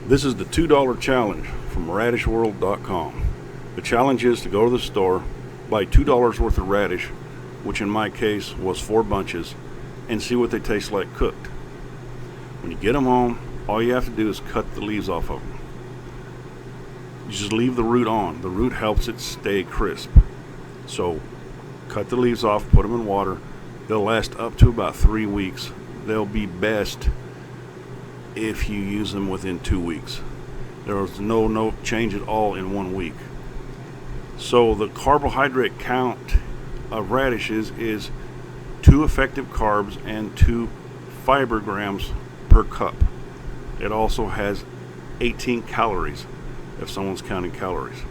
This is the $2 challenge from radishworld.com. The challenge is to go to the store, buy $2 worth of radish, which in my case was 4 bunches, and see what they taste like cooked. When you get them home, all you have to do is cut the leaves off of them. You just leave the root on. The root helps it stay crisp. So cut the leaves off, put them in water. They'll last up to about 3 weeks. They'll be best if you use them within 2 weeks. There was no change at all in 1 week. So the carbohydrate count of radishes is 2 effective carbs and 2 fiber grams per cup. It also has 18 calories if someone's counting calories.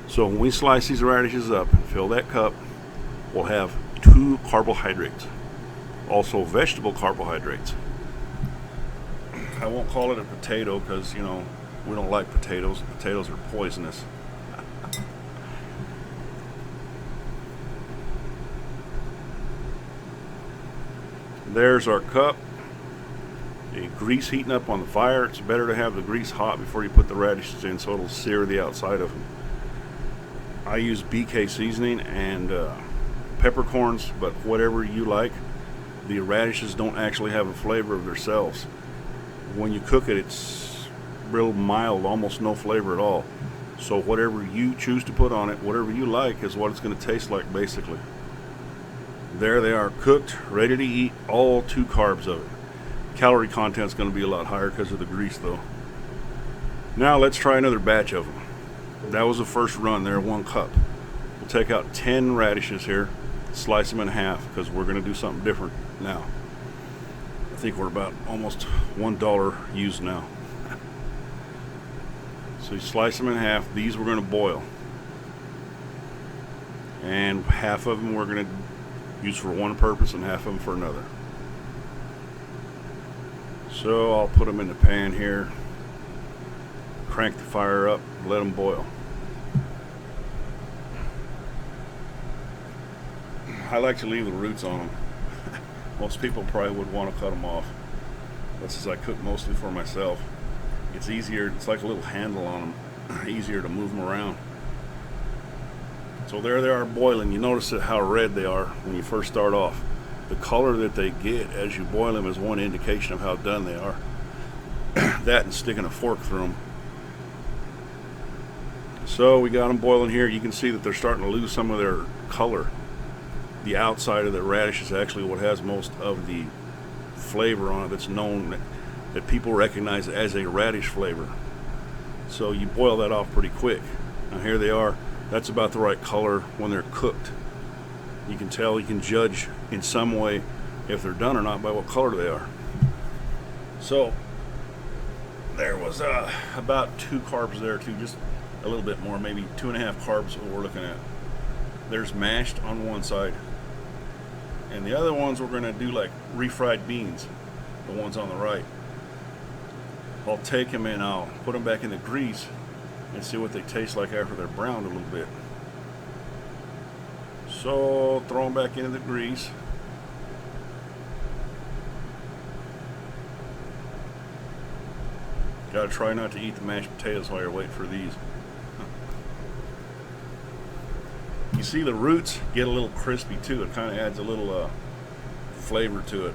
So when we slice these radishes up and fill that cup, we'll have 2 carbohydrates, also vegetable carbohydrates. I won't call it a potato because, we don't like potatoes. Potatoes are poisonous. There's our cup. The grease heating up on the fire. It's better to have the grease hot before you put the radishes in so it'll sear the outside of them. I use BK seasoning and peppercorns, but whatever you like. The radishes don't actually have a flavor of themselves. When you cook it, it's real mild, almost no flavor at all. So whatever you choose to put on it, whatever you like, is what it's going to taste like basically. There they are, cooked, ready to eat, all 2 carbs of it. Calorie content's going to be a lot higher because of the grease though. Now let's try another batch of them. That was the first run there, 1 cup. We'll take out 10 radishes here, slice them in half because we're going to do something different now. I think we're about almost $1 used now. So you slice them in half. These we're going to boil. And half of them we're going to use for one purpose and half of them for another. So I'll put them in the pan here, crank the fire up, let them boil. I like to leave the roots on them. Most people probably would want to cut them off. But since I cook mostly for myself, it's easier. It's like a little handle on them, easier to move them around. So there they are boiling. You notice how red they are when you first start off. The color that they get as you boil them is one indication of how done they are. That and sticking a fork through them. So we got them boiling here. You can see that they're starting to lose some of their color. The outside of the radish is actually what has most of the flavor on it that's known, that people recognize as a radish flavor. So you boil that off pretty quick. Now here they are. That's about the right color when they're cooked. You can tell, you can judge in some way if they're done or not by what color they are. So there was about 2 carbs there too, just a little bit more, maybe 2.5 carbs what we're looking at. There's mashed on one side, and the other ones we're going to do like refried beans, the ones on the right. I'll take them and I'll put them back in the grease and see what they taste like after they're browned a little bit. So throw them back into the grease. Gotta try not to eat the mashed potatoes while you're waiting for these. You see the roots get a little crispy too. It kind of adds a little flavor to it,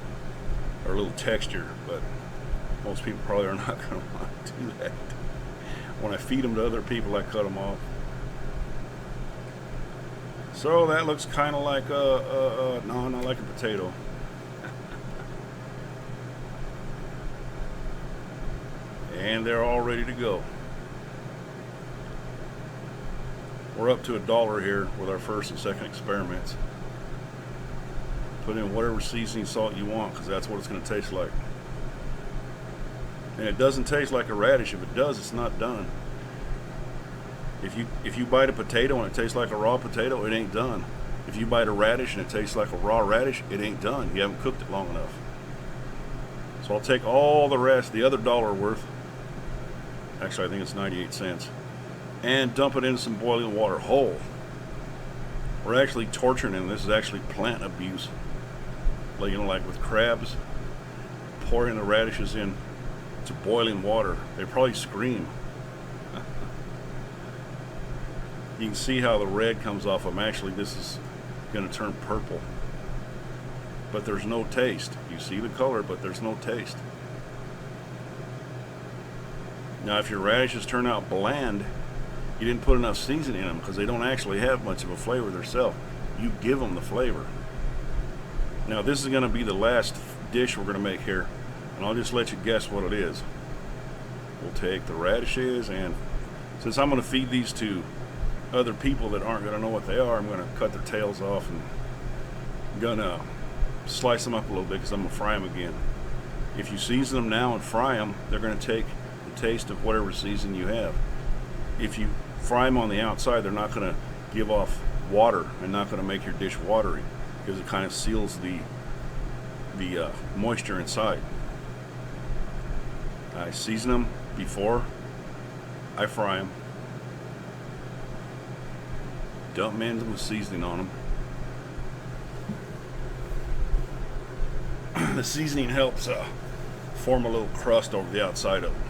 or a little texture, but most people probably are not going to want to do that. When I feed them to other people, I cut them off. So that looks kind of like no, not like a potato. And they're all ready to go. We're up to $1 here with our first and second experiments. Put in whatever seasoning salt you want because that's what it's going to taste like. And it doesn't taste like a radish. If it does, it's not done. If you bite a potato and it tastes like a raw potato, it ain't done. If you bite a radish and it tastes like a raw radish, it ain't done. You haven't cooked it long enough. So I'll take all the rest, the other $1 worth, actually I think it's 98 cents, and dump it into some boiling water whole. We're actually torturing them. This is actually plant abuse. Like with crabs, pouring the radishes in to boiling water. They probably scream. You can see how the red comes off them. Actually, this is going to turn purple. But there's no taste. You see the color, but there's no taste. Now, if your radishes turn out bland, you didn't put enough seasoning in them, because they don't actually have much of a flavor themselves. You give them the flavor. Now, this is going to be the last dish we're going to make here, and I'll just let you guess what it is. We'll take the radishes, and since I'm going to feed these to other people that aren't going to know what they are, I'm going to cut their tails off and I'm going to slice them up a little bit, because I'm going to fry them again. If you season them now and fry them, they're going to take the taste of whatever season you have. If you fry them on the outside, they're not going to give off water and not going to make your dish watery, because it kind of seals the moisture inside. I season them before I fry them. Dump them in with seasoning on them. The seasoning helps form a little crust over the outside of them.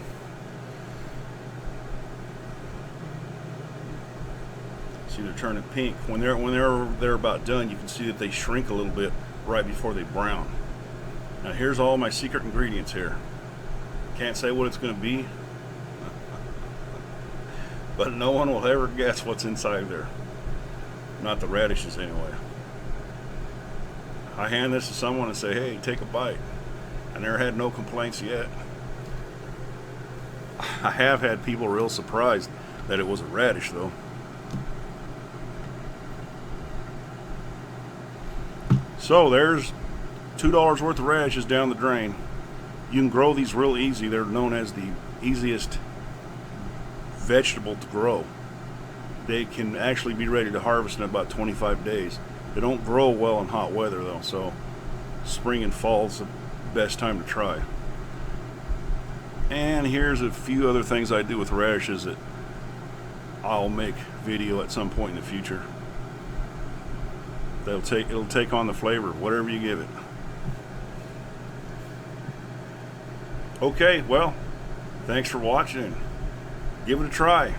See, they're turning pink. When they're about done, you can see that they shrink a little bit right before they brown. Now here's all my secret ingredients here. Can't say what it's going to be, but no one will ever guess what's inside there. Not the radishes anyway. I hand this to someone and say, hey, take a bite. I never had no complaints yet. I have had people real surprised that it was a radish though. So there's $2 worth of radishes down the drain. You can grow these real easy. They're known as the easiest vegetable to grow. They can actually be ready to harvest in about 25 days. They don't grow well in hot weather though, so spring and fall is the best time to try. And here's a few other things I do with radishes that I'll make video at some point in the future. It'll take on the flavor of whatever you give it. Okay, well, thanks for watching. Give it a try.